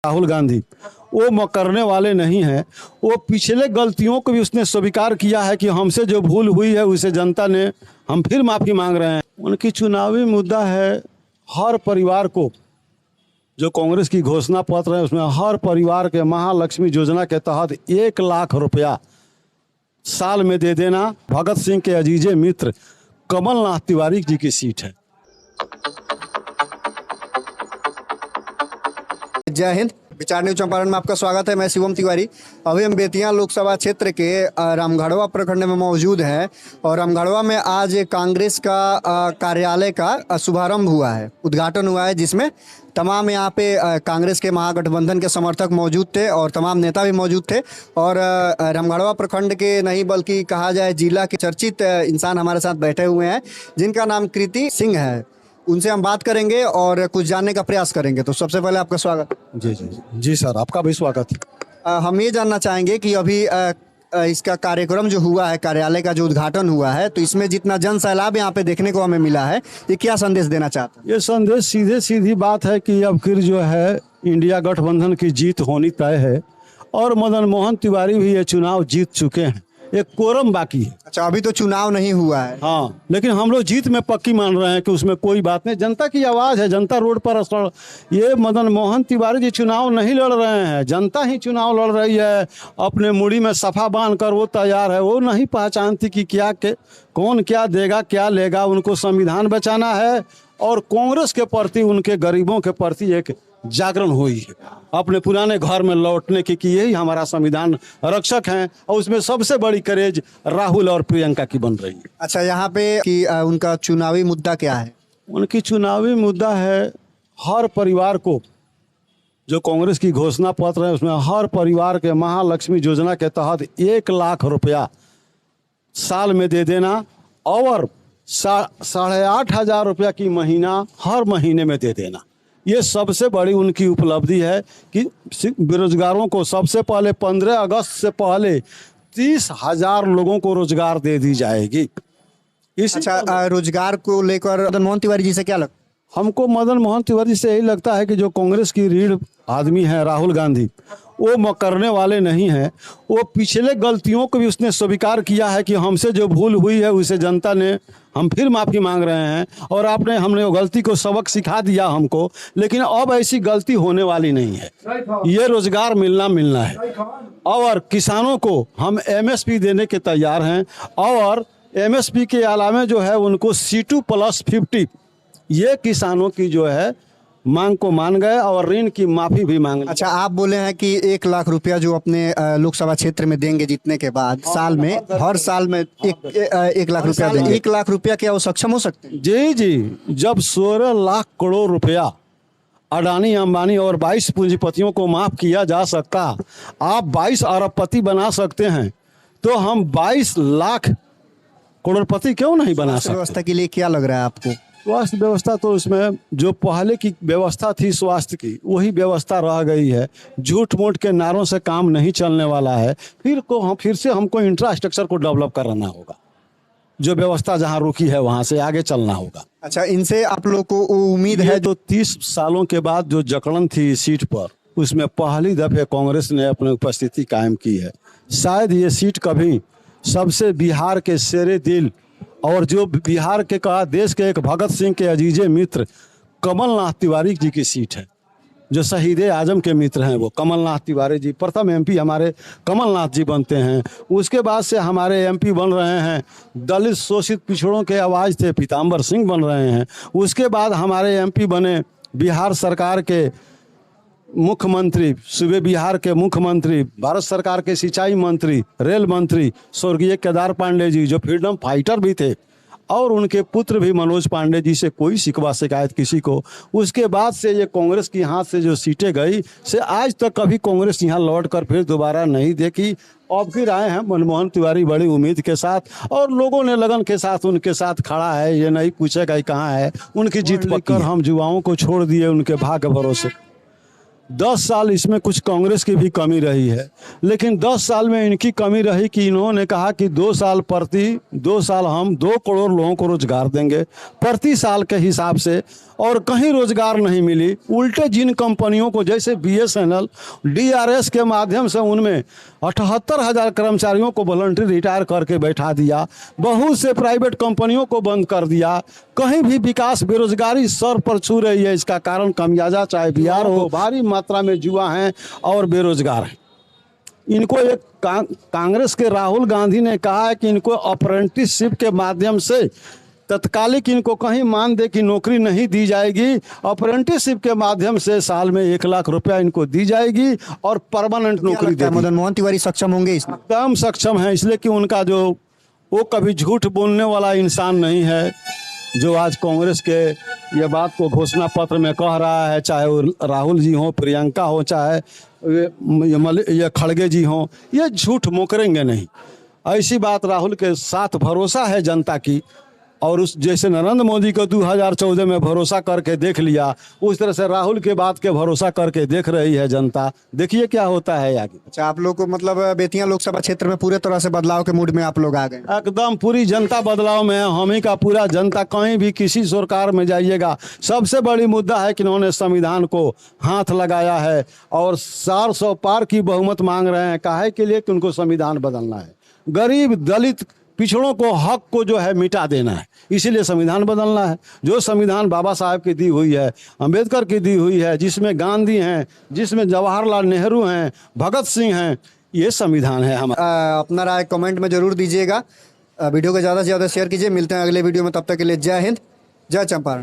राहुल गांधी वो करने वाले नहीं हैं। वो पिछले गलतियों को भी उसने स्वीकार किया है कि हमसे जो भूल हुई है उसे जनता ने हम फिर माफ़ी मांग रहे हैं। उनकी चुनावी मुद्दा है हर परिवार को, जो कांग्रेस की घोषणा पत्र है उसमें हर परिवार के महालक्ष्मी योजना के तहत 1 लाख रुपया साल में दे देना। भगत सिंह के अजीजे मित्र कमलनाथ तिवारी जी की सीट है। जय हिंद। विचार न्यूज चंपारण में आपका स्वागत है। मैं शिवम तिवारी। अभी हम बेतिया लोकसभा क्षेत्र के रामगढ़वा प्रखंड में मौजूद हैं और रामगढ़वा में आज कांग्रेस का कार्यालय का शुभारंभ हुआ है, उद्घाटन हुआ है, जिसमें तमाम यहाँ पे कांग्रेस के महागठबंधन के समर्थक मौजूद थे और तमाम नेता भी मौजूद थे। और रामगढ़वा प्रखंड के नहीं बल्कि कहा जाए जिला के चर्चित इंसान हमारे साथ बैठे हुए हैं, जिनका नाम कृति सिंह है। उनसे हम बात करेंगे और कुछ जानने का प्रयास करेंगे। तो सबसे पहले आपका स्वागत। जी जी जी सर, आपका भी स्वागत। हम ये जानना चाहेंगे कि अभी इसका कार्यक्रम जो हुआ है, कार्यालय का जो उद्घाटन हुआ है, तो इसमें जितना जन सैलाब यहाँ पे देखने को हमें मिला है, ये क्या संदेश देना चाहते हैं? ये संदेश सीधी बात है कि अब फिर जो है इंडिया गठबंधन की जीत होनी तय है और मदन मोहन तिवारी भी ये चुनाव जीत चुके हैं। एक कोरम बाकी है। अच्छा, अभी तो चुनाव नहीं हुआ है। हाँ, लेकिन हम लोग जीत में पक्की मान रहे हैं कि उसमें कोई बात नहीं। जनता की आवाज़ है, जनता रोड पर ये मदन मोहन तिवारी जी चुनाव नहीं लड़ रहे हैं, जनता ही चुनाव लड़ रही है। अपने मुड़ी में सफ़ा बांध कर वो तैयार है। वो नहीं पहचानती कि कौन क्या देगा क्या लेगा। उनको संविधान बचाना है और कांग्रेस के प्रति, उनके गरीबों के प्रति एक जागरण हुई है, अपने पुराने घर में लौटने की कि यही हमारा संविधान रक्षक हैं। और उसमें सबसे बड़ी करेज राहुल और प्रियंका की बन रही है। अच्छा, यहाँ पे कि उनका चुनावी मुद्दा क्या है? उनकी चुनावी मुद्दा है हर परिवार को, जो कांग्रेस की घोषणा पत्र है उसमें हर परिवार के महालक्ष्मी योजना के तहत 1 लाख रुपया साल में दे देना और 8,500 रुपया की महीना हर महीने में दे देना। ये सबसे बड़ी उनकी उपलब्धि है कि बेरोजगारों को सबसे पहले 15 अगस्त से पहले 30,000 लोगों को रोजगार दे दी जाएगी। अच्छा, रोजगार को लेकर मदन मोहन तिवारी जी से क्या लगता? हमको मदन मोहन तिवारी से यही लगता है कि जो कांग्रेस की रीढ़ आदमी है राहुल गांधी, वो करने वाले नहीं हैं। वो पिछले गलतियों को भी उसने स्वीकार किया है कि हमसे जो भूल हुई है उसे जनता ने हम फिर माफ़ी मांग रहे हैं और हमने वो गलती को सबक सिखा दिया हमको। लेकिन अब ऐसी गलती होने वाली नहीं है। ये रोजगार मिलना है और किसानों को हम MSP देने के तैयार हैं और MSP के अलावा जो है उनको C2+50 ये किसानों की जो है मांग को मान गए और ऋण की माफी भी मांग। अच्छा, आप बोले हैं कि 1 लाख रुपया जो अपने लोकसभा क्षेत्र में देंगे जीतने के बाद, साल में, हर साल में 1 लाख रुपया देंगे। 1 लाख रुपया क्या वो सक्षम हो सकते हैं? जी जी, जब 16 लाख करोड़ रुपया अडानी अंबानी और 22 पूंजीपतियों को माफ किया जा सकता, आप 22 अरबपति बना सकते हैं, तो हम 22 लाख करोड़पति क्यों नहीं बना सकते? व्यवस्था के लिए क्या लग रहा है आपको? स्वास्थ्य व्यवस्था तो उसमें जो पहले की व्यवस्था थी स्वास्थ्य की, वही व्यवस्था रह गई है। झूठ मूठ के नारों से काम नहीं चलने वाला है। फिर से हमको इंफ्रास्ट्रक्चर को डेवलप करना होगा। जो व्यवस्था जहां रुकी है वहां से आगे चलना होगा। अच्छा, इनसे आप लोग को उम्मीद है? जो 30 सालों के बाद जो जकड़न थी सीट पर, उसमें पहली दफे कांग्रेस ने अपनी उपस्थिति कायम की है। शायद ये सीट कभी सबसे बिहार के शेरे दिल और जो बिहार के कहा देश के एक भगत सिंह के अजीजे मित्र कमलनाथ तिवारी जी की सीट है, जो शहीद आजम के मित्र हैं। वो कमलनाथ तिवारी जी प्रथम MP हमारे कमलनाथ जी बनते हैं। उसके बाद से हमारे MP बन रहे हैं दलित शोषित पिछड़ों के आवाज़ थे पीताम्बर सिंह बन रहे हैं। उसके बाद हमारे MP बने बिहार सरकार के मुख्यमंत्री, सूबे बिहार के मुख्यमंत्री, भारत सरकार के सिंचाई मंत्री, रेल मंत्री स्वर्गीय केदार पांडे जी, जो फ्रीडम फाइटर भी थे, और उनके पुत्र भी मनोज पांडे जी से कोई शिकवा शिकायत किसी को। उसके बाद से ये कांग्रेस की हाथ से जो सीटें गई से आज तक कभी कांग्रेस यहाँ लौट कर फिर दोबारा नहीं देखी। अब फिर आए हैं मनमोहन तिवारी बड़ी उम्मीद के साथ और लोगों ने लगन के साथ उनके साथ खड़ा है। ये नहीं पूछेगा कहाँ है, उनकी जीत पर हम युवाओं को छोड़ दिए उनके भाग्य भरोसे। 10 साल इसमें कुछ कांग्रेस की भी कमी रही है, लेकिन 10 साल में इनकी कमी रही कि इन्होंने कहा कि 2 साल हम 2 करोड़ लोगों को रोजगार देंगे प्रति साल के हिसाब से, और कहीं रोजगार नहीं मिली। उल्टे जिन कंपनियों को जैसे BSNL, DRS के माध्यम से उनमें 78,000 कर्मचारियों को वॉलंटरी रिटायर करके बैठा दिया, बहुत से प्राइवेट कंपनियों को बंद कर दिया, कहीं भी विकास, बेरोजगारी सर पर छू रही है। इसका कारण कमियाजा चाहे बिहार हो, भारी मात्रा में युवा हैं और बेरोजगार हैं। इनको एक कांग्रेस के राहुल गांधी ने कहा है कि इनको अप्रेंटिसशिप के माध्यम से तत्कालिक इनको कहीं मान दे कि नौकरी नहीं दी जाएगी, अप्रेंटिसशिप के माध्यम से साल में 1 लाख रुपया इनको दी जाएगी और परमानेंट नौकरी देगी। मदन मोहन तिवारी सक्षम होंगे इसमें? एकदम सक्षम है, इसलिए कि उनका वो कभी झूठ बोलने वाला इंसान नहीं है, जो आज कांग्रेस के ये बात को घोषणा पत्र में कह रहा है, चाहे वो राहुल जी हो, प्रियंका हो, चाहे ये खड़गे जी हो, ये झूठ मुकरेंगे नहीं। ऐसी बात राहुल के साथ भरोसा है जनता की, और उस जैसे नरेंद्र मोदी को 2014 में भरोसा करके देख लिया, उस तरह से राहुल के बात के भरोसा करके देख रही है जनता। देखिए क्या होता है आगे। अच्छा, आप लोग को मतलब बेतिया लोकसभा क्षेत्र में पूरे तरह से बदलाव के मूड में आप लोग आ गए? एकदम पूरी जनता बदलाव में है, हम ही का पूरा जनता। कहीं भी किसी सरकार में जाइएगा, सबसे बड़ी मुद्दा है कि इन्होंने संविधान को हाथ लगाया है और 400 पार की बहुमत मांग रहे हैं। काहे के लिए? कि उनको संविधान बदलना है, गरीब दलित पिछड़ों को हक को जो है मिटा देना है, इसीलिए संविधान बदलना है। जो संविधान बाबा साहब की दी हुई है, अंबेडकर की दी हुई है, जिसमें गांधी हैं, जिसमें जवाहरलाल नेहरू हैं, भगत सिंह हैं, ये संविधान है हमारा। अपना राय कमेंट में जरूर दीजिएगा, वीडियो को ज़्यादा से ज़्यादा शेयर कीजिए। मिलते हैं अगले वीडियो में, तब तक के लिए जय हिंद, जय चंपारण।